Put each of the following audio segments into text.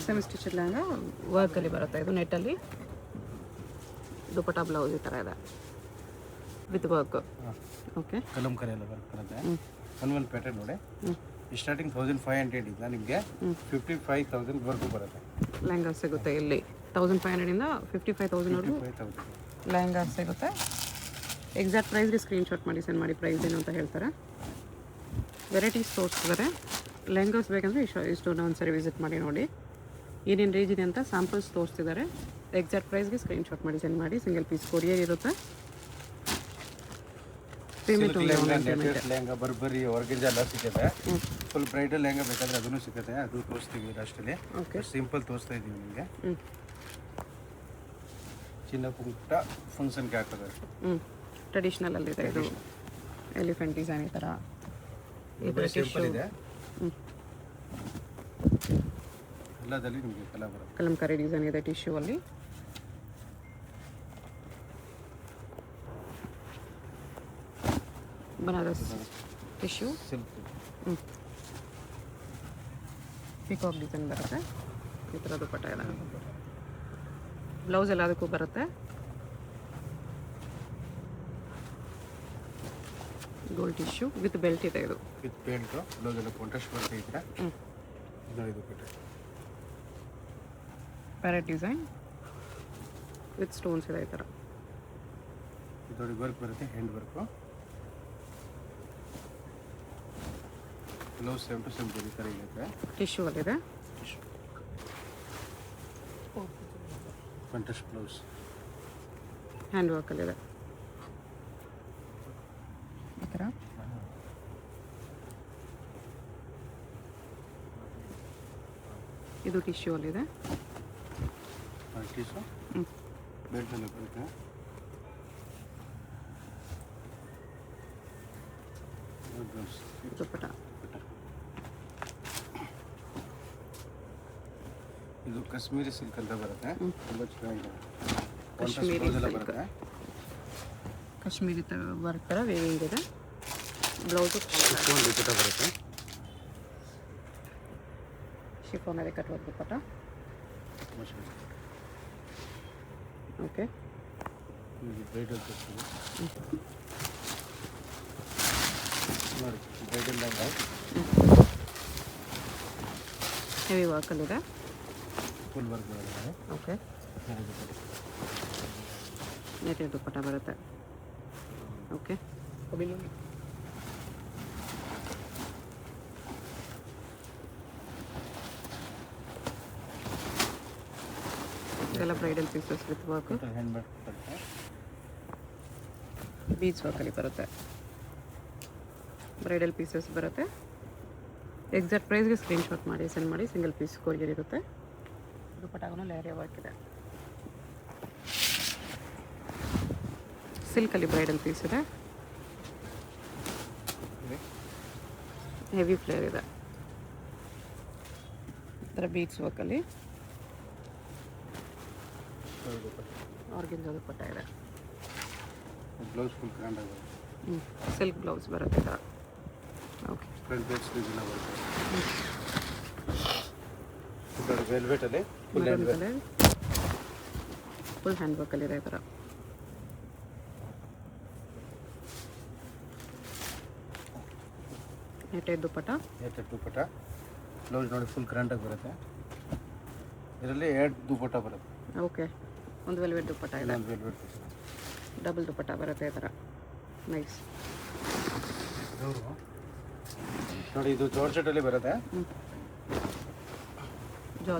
Semi stitch lehenga ವರ್ಕಲ್ಲಿ ಬರುತ್ತೆ. ಇದು ನೆಟ್ಟಲ್ಲಿ dupatta blouse ಈ ಥರ ಇದೆ ವಿತ್ ವರ್ಕ್. ಓಕೆ, ಕಲಂಕರಿ ಎಲ್ಲ ವರ್ಕ್ ಬರುತ್ತೆ. ಒಂದು ಪ್ಯಾಟರ್ನ್ ನೋಡಿ. ಸ್ಟಾರ್ಟಿಂಗ್ 1500 ಇಂದ ನಿಮಗೆ 55,000 ವರ್ಗೂ ಬರುತ್ತೆ. ಲೆಹಂಗಾ ಸಿಗುತ್ತೆ ಇಲ್ಲಿ 1500 ಇಂದ 55,000 ಲೆಹಂಗಾ ಸಿಗುತ್ತೆ. ಎಕ್ಸಾಕ್ಟ್ ಪ್ರೈಸ್ಗೆ ಸ್ಕ್ರೀನ್ಶಾಟ್ ಮಾಡಿ ಸೆಂಡ್ ಮಾಡಿ, ಪ್ರೈಸ್ ಏನು ಅಂತ ಹೇಳ್ತಾರೆ. ವೆರೈಟೀಸ್ ತೋರಿಸ್ತಿದ್ದಾರೆ. ಲೆಹಂಗಾಸ್ ಬೇಕಂದರೆ ಇಷ್ಟೊಂದು ಒಂದ್ಸರಿ ವಿಸಿಟ್ ಮಾಡಿ ನೋಡಿ ಏನೇನು ರೇಂಜ್ ಇದೆ ಅಂತ ಸ್ಯಾಂಪಲ್ಸ್ ತೋರಿಸ್ತಿದ್ದಾರೆ. ಎಕ್ಸಾಕ್ಟ್ ಪ್ರೈಸ್ಗೆ ಸ್ಕ್ರೀನ್ಶಾಟ್ ಮಾಡಿ ಸೆಂಡ್ ಮಾಡಿ. ಸಿಂಗಲ್ ಪೀಸ್ ಕೊರಿಯರ್ ಇರುತ್ತೆ. ಪೇಮೆಂಟ್ ಲೆಹಂಗಾ ಬರ್ಬರಿ ಆರ್ಗೆಂಜ ಎಲ್ಲ ಸಿಗುತ್ತೆ. ಫುಲ್ ಬ್ರೈಡಲ್ ಲೆಹಂಗಾ ಬೇಕಾದರೆ ಅದನ್ನು ಸಿಗುತ್ತೆ. ಅದು ತೋರಿಸ್ತೀವಿ ಲಾಸ್ಟಲ್ಲಿ. ಓಕೆ, ಸಿಂಪಲ್ ತೋರಿಸ್ತಾ ಇದ್ದೀವಿ ನಿಮಗೆ. ಚಿನ್ನ ಪುಟ್ಟ ಫಂಕ್ಷನ್ಗೆ ಹಾಕೋದು. ಟ್ರೆಡಿಷ್ನಲ್ ಅಲ್ಲಿದೆ. ಇದು ಎಲಿಫೆಂಟ್ ಡಿಸೈನ್ ಈ ಥರ ಸಿಂಪಲ್ ಇದೆ. ಎಲ್ಲದಲ್ಲಿ ನಿಮಗೆ ಕಲರ್ ಬರುತ್ತೆ. ಕಲಂಕಾರಿ ಡಿಸೈನ್ ಇದೆ ಟಿಶ್ಯೂ ಅಲ್ಲಿ. Banaras tissue silk peacock design ಬರುತ್ತೆ. ಈ ಥರ ದುಪಟ್ಟ ಇದೆ. ಬ್ಲೌಸ್ ಎಲ್ಲದಕ್ಕೂ ಬರುತ್ತೆ. ಗೋಲ್ಡ್ ಟಿಶ್ಯೂ ವಿತ್ ಬೆಲ್ಟ್ ಇದೆ. ಇದು ವಿತ್ ಬೆಲ್ಟ್ ಬ್ಲೌಸ್ ಎಲ್ಲ ಕಾಂಟ್ರಾಸ್ಟ್ ಬರುತ್ತೆ. ಈ ಥರ ಇದು dupatta parrot design with stones ಇದೆ. ಈ ಥರ ಇದರಲ್ಲಿ ವರ್ಕ್ ಬರುತ್ತೆ, hand work. Blouse same to same ಈ ಥರ ಇರುತ್ತೆ. ಟಿಶ್ಯೂ ಅಲ್ಲಿದೆ. ಕಾಂಟ್ರಾಸ್ಟ್ ಬ್ಲೌಸ್ ಹ್ಯಾಂಡ್ ವರ್ಕಲ್ಲಿದೆ. ಈ ಥರ ಇದು ಟಿಶ್ಯೂ ಅಲ್ಲಿದೆ. ಟಿಶ್ಯೂ ಬೆಲ್ಟ್ ಎಲ್ಲ ಬರುತ್ತೆ. ದುಪಟ್ಟ ಇದು ಕಾಶ್ಮೀರಿ ಸಿಲ್ಕ್ ಅಂತ ಬರುತ್ತೆ. ತುಂಬ ಚೆನ್ನಾಗಿದೆ. ಕಾಶ್ಮೀರಿ ಎಲ್ಲ ಸಿಲ್ಕ್, ಬರುತ್ತೆ. ಕಾಶ್ಮೀರಿ ವರ್ಕ್ ಥರ ವೇವಿಂಗ್ ಇದೆ. ಬ್ಲೌಸು ದುಪಟ್ಟ ಬರುತ್ತೆ. ಶಿಫಾನ್ ಇದೆ cut work dupatta. Okay, bridal ನೋಡಿ, ಬ್ರೈಡಲ್ ಲೆಹಂಗಾ ಹೆವಿ ವರ್ಕಲ್ಲಿದೆ. ಫುಲ್ ವರ್ಕ್ ಬರುತ್ತೆ. ಓಕೆ, ನೆಟೆಡ್ ದುಪಟ್ಟ ಬರುತ್ತೆ. ಓಕೆ, ಇದೆಲ್ಲ bridal pieces with work. Hand bag ಬರುತ್ತೆ. ಬೀಚ್ ವರ್ಕಲ್ಲಿ ಬರುತ್ತೆ. ಬ್ರೈಡಲ್ ಪೀಸಸ್ ಬರುತ್ತೆ. ಎಕ್ಸಾಕ್ಟ್ ಪ್ರೈಸ್ಗೆ ಸ್ಕ್ರೀನ್ಶಾಟ್ ಮಾಡಿ ಸೆಂಡ್ ಮಾಡಿ. ಸಿಂಗಲ್ ಪೀಸ್ ಕೊರಿಯರ್ ಇರುತ್ತೆ. ದುಪಟ್ಟಾಗೂ ಲೇಯರ್ ವರ್ಕ್ ಇದೆ. ಸಿಲ್ಕಲ್ಲಿ ಬ್ರೈಡಲ್ ಪೀಸ್ ಇದೆ. ಹೆವಿ ಫ್ಲೇರ್ ಇದೆ. ಈ ಥರ ಬೀಚ್ ವರ್ಕಲ್ಲಿ ಆರ್ಗೆಂಜಾ ದುಪಟ್ಟ ಇದೆ. ಬ್ಲೌಸ್ ಫುಲ್ ಗ್ರ್ಯಾಂಡ್ ಆಗುತ್ತೆ. ಸಿಲ್ಕ್ ಬ್ಲೌಸ್ ಬರುತ್ತೆ ಈ ಥರ. ಓಕೆ, ಫ್ರಂಟ್ ಬ್ಯಾಕ್ ಸ್ಲೀವ್ ಎಲ್ಲ ಬರುತ್ತೆ. ಇದರಲ್ಲಿ ವೆಲ್ವೆಟಲ್ಲಿ full hand work. Full hand ವರ್ಕಲ್ಲಿದೆ ಈ ಥರ. Netted dupatta. Netted dupatta. Blouse ನೋಡಿ ಫುಲ್ ಗ್ರ್ಯಾಂಡಾಗಿ ಬರುತ್ತೆ. ಇದರಲ್ಲಿ 2 ದುಪಟ್ಟ ಬರುತ್ತೆ. ಓಕೆ, ಒಂದು ವೆಲ್ವೆಟ್ ದುಪಟ್ಟ ಇದೆ. ಇನ್ನೊಂದು ವೆಲ್ವೆಟ್ ಪೀಸ್. ಡಬಲ್ ದುಪಟ್ಟ ಬರುತ್ತೆ ಈ ಥರ. ನೈಸ್. ನೋಡಿ, ಇದು ಜಾರ್ಜೆಟಲ್ಲಿ ಬರುತ್ತೆ.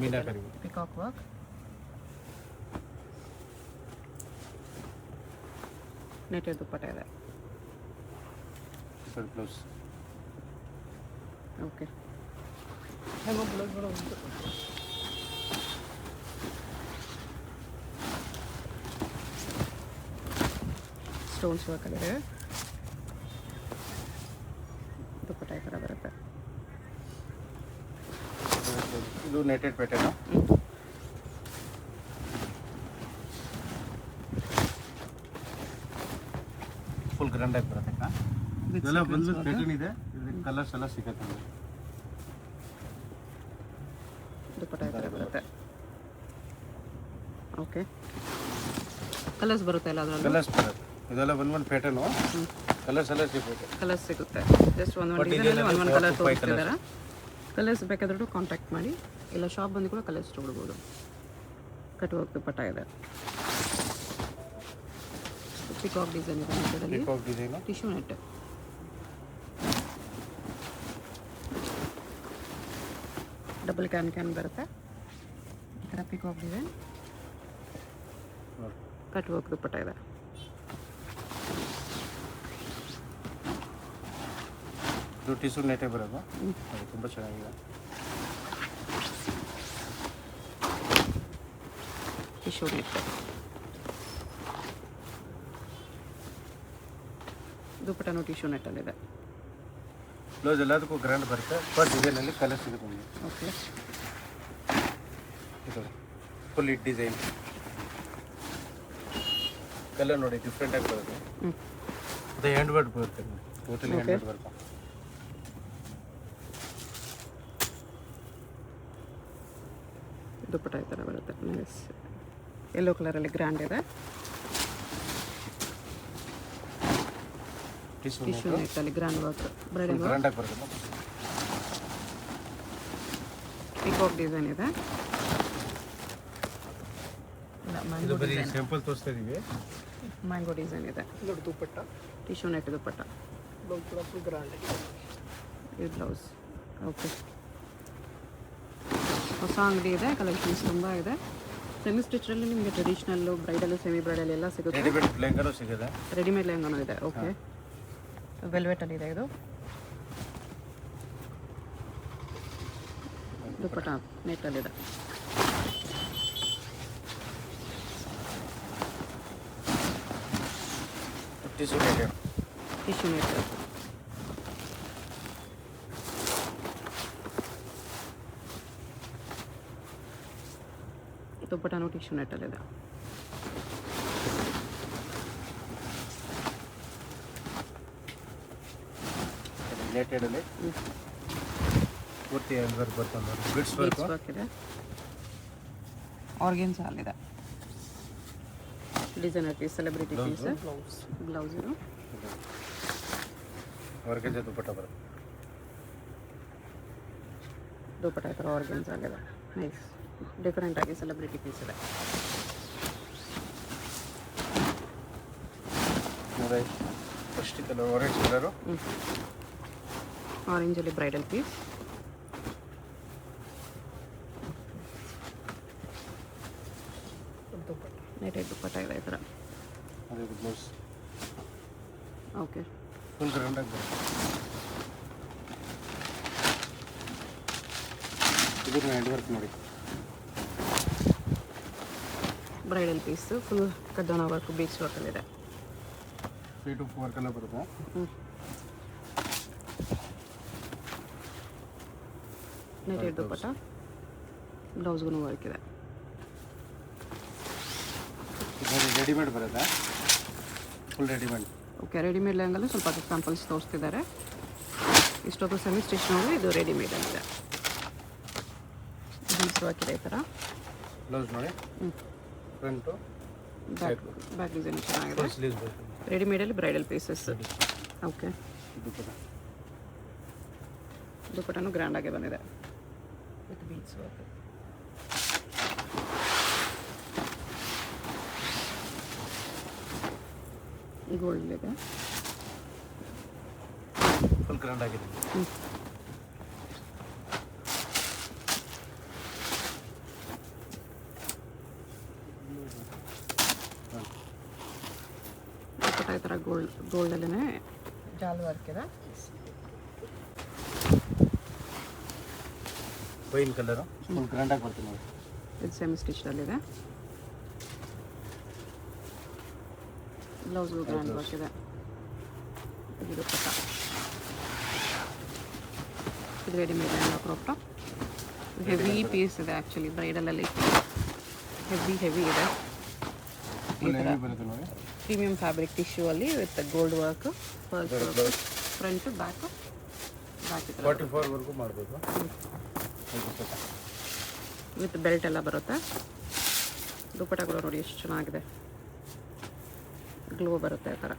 Meenakari peacock work. Netted dupatta ಇದೆ. ಬ್ಲೌಸ್. ಓಕೆ, ಸ್ಟೋನ್ಸ್ ವರ್ಕಲ್ಲಿದೆ. ದುಪಟ್ಟ ಈ ಥರ ಬರುತ್ತೆ. ಇದು ನೆಟೆಡ್ ಪ್ಯಾಟರ್ನ್. ಫುಲ್ ಗ್ರ್ಯಾಂಡ್ ಆಗಿ ಬರುತ್ತೆ. ಇದೆಲ್ಲ ಬಂದು ಪ್ಯಾಟರ್ನ್ ಇದೆ. ಇದಕ್ಕೆ ಕಲರ್ಸ್ ಎಲ್ಲ ಸಿಗುತ್ತೆ. ದುಪ್ಪಟ್ಟ ಈ ಥರ ಬರುತ್ತೆ. ಓಕೆ, ಕಲರ್ಸ್ ಬರುತ್ತೆ ಅಲ್ಲ ಅದರಲ್ಲಿ? ಕಲರ್ಸ್ ಬರುತ್ತೆ. ಇದೆಲ್ಲ ಒಂದೊಂದು ಪ್ಯಾಟರ್ನು, ಕಲರ್ಸ್ ಎಲ್ಲ ಸಿಗುತ್ತೆ. ಕಲರ್ಸ್ ಸಿಗುತ್ತೆ. ಜಸ್ಟ್ ಒಂದೊಂದು ಡಿಸೈನಲ್ಲಿ ಒಂದೊಂದು ಕಲರ್ ತೋರಿಸ್ತಿದ್ದಾರೆ. ಕಲರ್ಸ್ ಬೇಕಾದ್ರೂ ಕಾಂಟ್ಯಾಕ್ಟ್ ಮಾಡಿ, ಇಲ್ಲ ಶಾಪ್ ಬಂದು ಕೂಡ ಕಲರ್ಸ್ ತೊಗೊಳ್ಬೋದು. ಕಟ್ಟುವಾಗ ದುಪ್ಪಟ್ಟ ಇದೆ. ಪಿಕಾಕ್ ಡಿಸೈನ್ ಇದೆ ಇದರಲ್ಲಿ. Peacock design, tissue net, double can ಬರುತ್ತೆ. ಈ ಥರ ಪಿಕಾಕ್ ಡಿಸೈನ್, ಕಟ್ಟುವಾಗ ದುಪ್ಪಟ್ಟ ಇದೆ. ಇದು ಟಿಶ್ಯೂ ನೆಟ್ಟೇ ಬರೋದು, ಅದು ತುಂಬ ಚೆನ್ನಾಗಿದೆ. ಟಿಶ್ಯೂ ನೆಟ್, ದುಪ್ಪಟ್ಟನು ಟಿಶ್ಯೂ ನೆಟ್ಟಲ್ಲಿದೆ. ಬ್ಲೌಸ್ ಎಲ್ಲದಕ್ಕೂ ಗ್ರ್ಯಾಂಡ್ ಬರುತ್ತೆ. ಫಸ್ಟ್ ಡಿಸೈನಲ್ಲಿ ಕಲರ್ ಸಿಗುತ್ತೆ ನಿಮಗೆ. ಓಕೆ, ಇದು ಫುಲ್ ಇಟ್ ಡಿಸೈನ್, ಕಲರ್ ನೋಡಿ ಡಿಫ್ರೆಂಟಾಗಿ ಬರುತ್ತೆ. ಅದು ಹ್ಯಾಂಡ್ ವರ್ಕ್ ಬರುತ್ತೆ, ಟೋಟಲಿ ಹ್ಯಾಂಡ್ ವರ್ಕ್ ಬರುತ್ತೆ. ದುಪ್ಪಟ್ಟ ಈ ಥರ ಬರುತ್ತೆ. ನೈಸ್, ಯೆಲ್ಲೋ ಕಲರಲ್ಲಿ ಗ್ರ್ಯಾಂಡ್ ಇದೆ. ಟಿಶ್ಯೂ ನೆಟ್ಟಲ್ಲಿ ಗ್ರ್ಯಾಂಡ್ ವರ್ಕ್, ಬ್ರೈಡಲ್ ವರ್ಕ್, ಗ್ರ್ಯಾಂಡಾಗಿ ಬರುತ್ತೆ. ಪಿಕಾಕ್ ಡಿಸೈನ್ ಇದೆ. ಇದು ಬರೀ ಸಿಂಪಲ್ ತೋರಿಸ್ತಾ ಇದೀವಿ. ಮ್ಯಾಂಗೋ ಡಿಸೈನ್ ಇದೆ. ದೊಡ್ಡ ದುಪ್ಪಟ್ಟ, ಟಿಶ್ಯೂ ನೆಟ್ ದುಪ್ಪಟ್ಟ, ಬ್ಲೌಸ್ ಕೂಡ ಫುಲ್ ಗ್ರ್ಯಾಂಡ್ ಆಗಿದೆ. ಈ ಬ್ಲೌಸ್. ಓಕೆ, ಹೊಸ ಅಂಗಡಿ ಇದೆ, ಕಲೆಕ್ಷನ್ಸ್ ತುಂಬ ಇದೆ. ಸೆಮಿ ಸ್ಟಿಚಲ್ಲಿ ನಿಮಗೆ ಟ್ರೆಡಿಷ್ನಲ್ಲು, ಬ್ರೈಡಲ್ಲು, ಸೆಮಿ ಬ್ರೈಡಲ್ ಎಲ್ಲ ಸಿಗುತ್ತೆ. ರೆಡಿಮೇಡ್ ಲೆಹಂಗಾನು ಸಿಗುತ್ತೆ. ರೆಡಿಮೇಡ್ ಲೆಹಂಗಾನು ಇದೆ. ಓಕೆ, ವೆಲ್ವೆಟಲ್ಲಿ ಇದೆ ಇದು. ದುಪ್ಪಟ್ಟ ನೆಟ್ಟಲ್ಲಿದೆ. ಟಿಶ್ಯೂ ನೆಟ್ಟೆ, ಟಿಶ್ಯೂ ನೆಟ್, ದುಪ್ಪಟ್ಟನು ಟಿಶ್ಯೂ ನೆಟ್ಟಲ್ಲಿದೆ. ನೆಟ್ಟೆಡಲ್ಲಿ ಪೂರ್ತಿ ಹ್ಯಾಂಡ್ ವರ್ಕ್ ಬರ್ತದೆ ನೋಡಿ, ಬಿಡ್ಸ್ ವರ್ಕ್. ಬೀಡ್ಸ್ ವರ್ಕ್ ಇದೆ. ಆರ್ಗೆನ್ಸ್ ಅಲ್ಲಿದೆ. Designer piece, celebrity piece. Blouse blouse ಇದು ಆರ್ಗೆನ್ಜಾ ದುಪ್ಪಟ್ಟ ಬರುತ್ತೆ. ದುಪ್ಪಟ್ಟ ಈ ಥರ ಆರ್ಗೆನ್ಸ್ ಆಗಿದೆ. ನೈಸ್, ಡಿಫರೆಂಟ್ ಆಗಿ ಸೆಲೆಬ್ರಿಟಿ ಪೀಸ್ ಇದೆ. ನೋಡಿ ಫಸ್ಟ್ ಕಲರ್ ಆರೆಂಜ್ ಕಲರು, ಆರೆಂಜಲ್ಲಿ bridal piece. Dupatta, netted dupatta ಇದೆ ಈ ಥರ. ಅದು ಬ್ಲೌಸ್ ಓಕೆ, ಫುಲ್ ಗ್ರ್ಯಾಂಡಾಗಿ ಬರುತ್ತೆ. ಇದನ್ನ ಹ್ಯಾಂಡ್ ವರ್ಕ್ ನೋಡಿ, ಬ್ರೈಡಲ್ ಪೀಸು ಫುಲ್ ಕಡ್ಡಾಣ ವರ್ಕ್, ಬೀಚ್ ವರ್ಕಲ್ಲಿದೆ. 3 to 4 ಕಲರ್ ಬರುತ್ತೆ. ನೆಟೆಡ್ ದುಪ್ಪಟ್ಟ, ಬ್ಲೌಸ್ಗೂ ವರ್ಕ್ ಇದೆ. ಇದು ರೆಡಿಮೇಡ್ ಬರುತ್ತೆ, ಫುಲ್ ರೆಡಿಮೇಡ್. ಓಕೆ, ರೆಡಿಮೇಡ್ ಲೆಹಂಗಲ್ಲೂ ಸ್ವಲ್ಪ ಸ್ಯಾಂಪಲ್ಸ್ ತೋರಿಸ್ತಿದ್ದಾರೆ. ಇಷ್ಟೊತ್ತು ಸೆಮಿ ಸ್ಟಿಚ್ ನೋಡಿ, ಇದು ರೆಡಿಮೇಡ್ ಆಗಿದೆ. ಬೀಚ್ ವರ್ಕ್ ಇದೆ ಈ ಥರ. ಬ್ಲೌಸ್ ನೋಡಿ, ಫ್ರಂಟು ಬ್ಯಾಕ್ ಡಿಸೈನ್ ಚೆನ್ನಾಗಿದೆ. ಫುಲ್ ಸ್ಲೀವ್ಸ್ ಬರುತ್ತೆ. ರೆಡಿಮೇಡಲ್ಲಿ ಬ್ರೈಡಲ್ ಪೀಸಸ್. ಓಕೆ, ದುಪ್ಪಟ್ಟ ದುಪ್ಪಟ್ಟನು ಗ್ರ್ಯಾಂಡಾಗಿ ಬಂದಿದೆ ವಿತ್ ಬೀಡ್ಸ್ ವರ್ಕ್. ಗೋಲ್ಡ್ ಇದೆ. ಫುಲ್ ಗ್ರ್ಯಾಂಡ್ ಆಗಿದೆ. ದುಪ್ಪಟ್ಟ ಈ ಥರ ಗೋಲ್ಡಲ್ಲೇ ಜಾಲ್ ವರ್ಕ್ ಇದೆ. ವೈನ್ ಕಲರು ಫುಲ್ ಗ್ರ್ಯಾಂಡಾಗಿ ಬರ್ತೀನಿ ನೋಡಿ. ಇದು ಸೆಮಿ ಸ್ಟಿಚ್ನಲ್ಲಿದೆ. ಬ್ಲೌಸ್ಗೂ ಗ್ರ್ಯಾಂಡ್ ವರ್ಕ್ ಇದೆ. ಇದು ದುಪ್ಪಟ್ಟ, ಇದು ರೆಡಿಮೇಡ್ ಎಲ್ಲ ಕ್ರಾಪ್ ಟಾಪ್. ಹೆವಿ ಪೀಸ್ ಇದೆ ಆ್ಯಕ್ಚುಲಿ, ಬ್ರೈಡಲಲ್ಲಿ ಹೆವಿ ಇದೆ. ಈ ಥರ ಬರುತ್ತೆ ನೋಡಿ, ಪ್ರೀಮಿಯಂ ಫ್ಯಾಬ್ರಿಕ್ ಟಿಶ್ಯೂ ಅಲ್ಲಿ with gold work, front back ಈ ಥರ 44 ವರೆಗೂ ಮಾಡ್ಬೋದು. ವಿತ್ ಬೆಲ್ಟ್ ಎಲ್ಲ ಬರುತ್ತೆ. ದುಪ್ಪಟ್ಟಗಳು ನೋಡಿ ಎಷ್ಟು ಚೆನ್ನಾಗಿದೆ, ಗ್ಲೋ ಬರುತ್ತೆ ಆ ಥರ.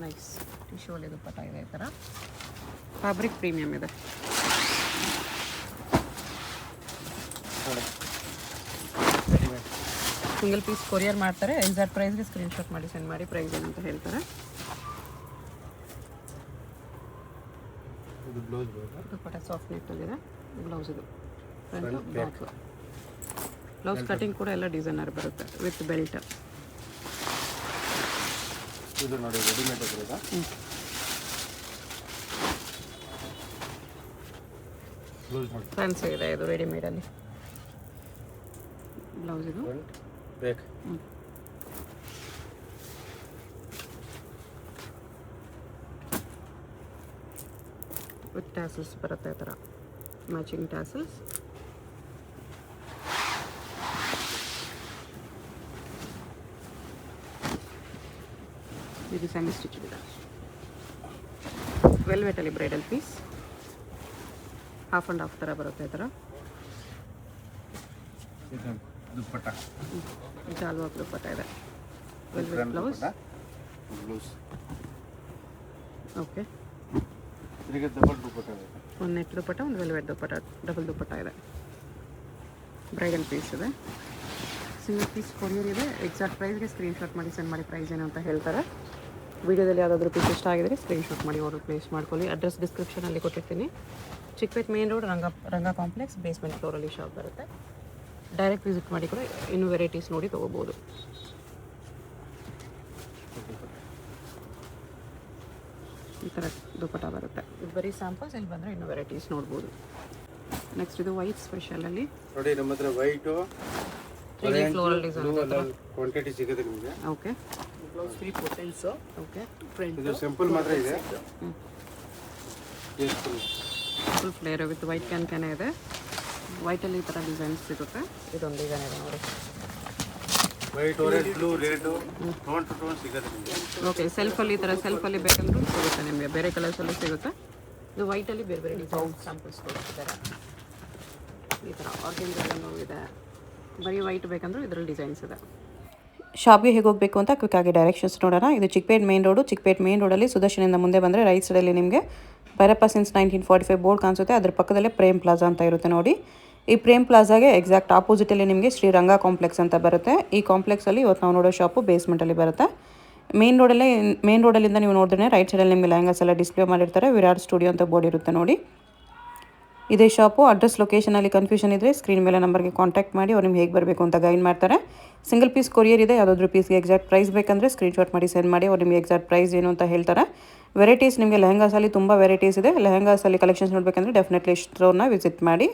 ನೈಸ್ ಟಿಶ್ಯೂಲಿ ದುಪ್ಪಟ್ಟ ಇದೆ ಈ ಥರ. ಫ್ಯಾಬ್ರಿಕ್ ಪ್ರೀಮಿಯಮ್ ಇದೆ. ಸಿಂಗಲ್ ಪೀಸ್ ಕೊರಿಯರ್ ಮಾಡ್ತಾರೆ. ಎಕ್ಸಾಕ್ಟ್ ಪ್ರೈಸ್ಗೆ ಸ್ಕ್ರೀನ್ಶಾಟ್ ಮಾಡಿ ಸೆಂಡ್ ಮಾಡಿ ಪ್ರೈಸ್ ಏನಂತ ಹೇಳ್ತಾರೆ. ಇದು ಬ್ಲೌಸ್ ಬರುತ್ತೆ. ದುಪ್ಪಟ್ಟ ಸಾಫ್ಟ್ ನೆಟ್ಟಲ್ಲಿದೆ. ಬ್ಲೌಸ್ ಇದು ಫ್ರಂಟು ಬ್ಯಾಕು. ಬ್ಲೌಸ್ ಕಟಿಂಗ್ ಕೂಡ ಎಲ್ಲ ಡಿಸೈನರ್ ಬರುತ್ತೆ ವಿತ್ ಬೆಲ್ಟ್. ಇದು ನೋಡಿ ರೆಡಿಮೇಡ್ ಬರುತ್ತೆ. ಬ್ಲೌಸ್ ನೋಡಿ ಫ್ಯಾನ್ಸಿ ಇದೆ ಇದು ರೆಡಿಮೇಡಲ್ಲಿ. ಬ್ಲೌಸ್ ಇದು ಫ್ರಂಟ್ ಬ್ಯಾಕ್. ವಿತ್ ಟ್ಯಾಸಲ್ಸ್ ಬರುತ್ತೆ ಈ ಥರ, ಮ್ಯಾಚಿಂಗ್ ಟ್ಯಾಸಲ್ಸ್. ಇದು ಸೆಮಿ ಸ್ಟಿಚ್ ಇದೆ. ವೆಲ್ವೆಟಲ್ಲಿ bridal piece, half and half ಥರ ಬರುತ್ತೆ ಈ ಥರ. ಇದು ದುಪ್ಪಟ್ಟ. ಜಾಲ್ ವರ್ಕ್ ದುಪ್ಪಟ್ಟ ಇದೆ. Velvet blouse. Blouse okay. ಇದಕ್ಕೆ ಡಬಲ್ ದುಪ್ಪಟ್ಟ ಇದೆ. ಒಂದು ನೆಟ್ ದುಪ್ಪಟ್ಟ, ಒಂದು ವೆಲ್ವೆಟ್ ದುಪ್ಪಟ್ಟ, ಡಬಲ್ ದುಪ್ಪಟ್ಟ ಇದೆ. ಬ್ರೈಡಲ್ ಪೀಸ್ ಇದೆ. ಸಿಂಗಲ್ ಪೀಸ್ ಕೊರಿಯರ್ ಇದೆ. ಎಕ್ಸಾಕ್ಟ್ ಪ್ರೈಸ್ಗೆ ಸ್ಕ್ರೀನ್ಶಾಟ್ ಮಾಡಿ ಸೆಂಡ್ ಮಾಡಿ ಪ್ರೈಸ್ ಏನು ಅಂತ ಹೇಳ್ತಾರೆ. ವಿಡಿಯೋದಲ್ಲಿ ಯಾವುದಾದ್ರೂ ಪೀಸ್ ಇಷ್ಟ ಆಗಿದ್ರೆ ಸ್ಕ್ರೀನ್ಶಾಟ್ ಮಾಡಿ ಆರ್ಡರ್ ಪ್ಲೇಸ್ ಮಾಡ್ಕೊಳ್ಳಿ. ಅಡ್ರೆಸ್ ಡಿಸ್ಕ್ರಿಪ್ಷನಲ್ಲಿ ಕೊಟ್ಟಿರ್ತೀನಿ. ಚಿಕ್ಕಪೇಟ್ ಮೇನ್ ರೋಡ್, ರಂಗ ಕಾಂಪ್ಲೆಕ್ಸ್, ಬೇಸ್ಮೆಂಟ್ ಫ್ಲೋರಲ್ಲಿ ಶಾಪ್ ಬರುತ್ತೆ. ಡೈರೆಕ್ಟ್ ವಿಸಿಟ್ ಮಾಡಿ ಕೂಡ ಇನ್ನೂ ವೆರೈಟೀಸ್ ನೋಡಿ ತೊಗೋಬೋದು. ಈ ಥರ ದುಪ್ಪಟ್ಟ ಬರುತ್ತೆ. ಇದು ಬರೀ ಸ್ಯಾಂಪಲ್ಸ್. ಇಲ್ಲಿ ಬಂದರೆ ಇನ್ನೂ ವೆರೈಟೀಸ್ ನೋಡ್ಬೋದು. ನೆಕ್ಸ್ಟ್ ಇದು ವೈಟ್ ಸ್ಪೆಷಲಲ್ಲಿ ನೋಡಿ ನಮ್ಮ ಹತ್ರ ವೈಟು ಫ್ಲೋರಲ್ ಡಿಸೈನ್ ಕ್ವಾಂಟಿಟಿ ಸಿಗುತ್ತೆ ನಿಮಗೆ. Okay. Blouse 3 portions. Okay. Front ಇದು ಸಿಂಪಲ್ ಮಾತ್ರ ಇದೆ. Full flare with white can ಇದೆ. ವೈಟಲ್ಲಿ ಈ ಥರ ಡಿಸೈನ್ಸ್ ಸಿಗುತ್ತೆ. ಇದೊಂದು ಡಿಸೈನ್ ಇದೆ ನೋಡಿ. White, orange, blue, red tone to tone ಸಿಗುತ್ತೆ ನಿಮಗೆ. ಓಕೆ. ಸೆಲ್ಫಲ್ಲಿ ಈ ಥರ ಸೆಲ್ಫಲ್ಲಿ ಬೇಕಂದ್ರೂ ಸಿಗುತ್ತೆ ನಿಮಗೆ. ಬೇರೆ ಕಲರ್ಸಲ್ಲೂ ಸಿಗುತ್ತೆ. ಇದು ವೈಟಲ್ಲಿ ಬೇರೆ ಬೇರೆ ಡಿಸೈನ್ ಸ್ಯಾಂಪಲ್ಸ್ ಕೊಡ್ತಿದ್ದಾರೆ. ಈ ಥರ ಆರ್ಗೆಂಜಾನು ಇದೆ. ಬರೀ ವೈಟ್ ಬೇಕಂದ್ರೂ ಇದರಲ್ಲಿ ಡಿಸೈನ್ಸ್ ಇದೆ. ಶಾಪ್ಗೆ ಹೇಗೆ ಹೋಗಬೇಕು ಅಂತ ಕ್ವಿಕ್ಕಾಗಿ ಡೈರೆಕ್ಷನ್ಸ್ ನೋಡೋಣ. ಇದು Chickpet main road. Chickpet main ರೋಡಲ್ಲಿ ಸುದರ್ಶನಿಂದ ಮುಂದೆ ಬಂದರೆ ರೈಟ್ ಸೈಡಲ್ಲಿ ನಿಮಗೆ ಭೈರಪ್ಪ ಸಿನ್ಸ್ 1945 ಬೋರ್ಡ್ ಕಾಣಿಸುತ್ತೆ. ಅದ್ರ ಪಕ್ಕದಲ್ಲೇ ಪ್ರೇಮ್ ಪ್ಲಾಜಾ ಅಂತ ಇರುತ್ತೆ ನೋಡಿ. ಈ ಪ್ರೇಮ್ ಪ್ಲಾಜಾಗೆ ಎಕ್ಸಾಕ್ಟ್ ಆಪೋಸಿಟಲ್ಲಿ ನಿಮಗೆ ಶ್ರೀರಂಗ ಕಾಂಪ್ಲೆಕ್ಸ್ ಅಂತ ಬರುತ್ತೆ. ಈ ಕಾಂಪ್ಲೆಕ್ಸಲ್ಲಿ ಇವತ್ತು ನಾವು ನೋಡೋ ಶಾಪು ಬೇಸ್ಮೆಂಟಲ್ಲಿ ಬರುತ್ತೆ. ಮೇನ್ ರೋಡಲ್ಲಿಂದ ನೀವು ನೋಡಿದ್ರೆ ರೈಟ್ ಸೈಡಲ್ಲಿ ನಿಮಗೆ ಲೆಹಂಗಾಸ್ ಎಲ್ಲ ಡಿಸ್ಪ್ಲೇ ಮಾಡಿರ್ತಾರೆ. ವಿರಾಟ್ ಸ್ಟುಡಿಯೋ ಅಂತ ಬೋರ್ಡ್ ಇರುತ್ತೆ ನೋಡಿ. ಇದೇ ಶಾಪು. ಅಡ್ರೆಸ್ ಲೊಕೇಶನಲ್ಲಿ ಕನ್ಫ್ಯೂಷನ್ ಇದ್ದರೆ ಸ್ಕ್ರೀನ್ ಮೇಲೆ ನಂಬರ್ಗೆ ಕಾಂಟ್ಯಾಕ್ಟ್ ಮಾಡಿ ಅವ್ರು ನಿಮ್ಗೆ ಹೇಗೆ ಬರಬೇಕು ಅಂತ ಗೈಡ್ ಮಾಡ್ತಾರೆ. ಸಿಂಗಲ್ ಪೀಸ್ ಕೊರಿಯರ್ ಇದೆ. ಯಾವುದಾದ್ರೂ ಪೀಸ್ಗೆ ಎಕ್ಸಾಕ್ಟ್ ಪ್ರೈಸ್ ಬೇಕಂದರೆ ಸ್ಕ್ರೀನ್ಶಾಟ್ ಮಾಡಿ ಸೆಂಡ್ ಮಾಡಿ ಅವ್ರು ನಿಮಗೆ ಎಕ್ಸಾಕ್ಟ್ ಪ್ರೈಸ್ ಏನು ಅಂತ ಹೇಳ್ತಾರೆ. ವೆರೈಟೀಸ್ ನಿಮಗೆ ಲೆಹಂಗಾಸಲ್ಲಿ ತುಂಬ ವೆರೈಟೀಸ್ ಇದೆ. ಲೆಹಂಗಾಸಲ್ಲಿ ಕಲೆಕ್ಷನ್ಸ್ ನೋಡಬೇಕಂದ್ರೆ ಡೆಫಿನೆಟ್ಲಿ ಸ್ಟೋರ್ನ ವಿಸಿಟ್ ಮಾಡಿ.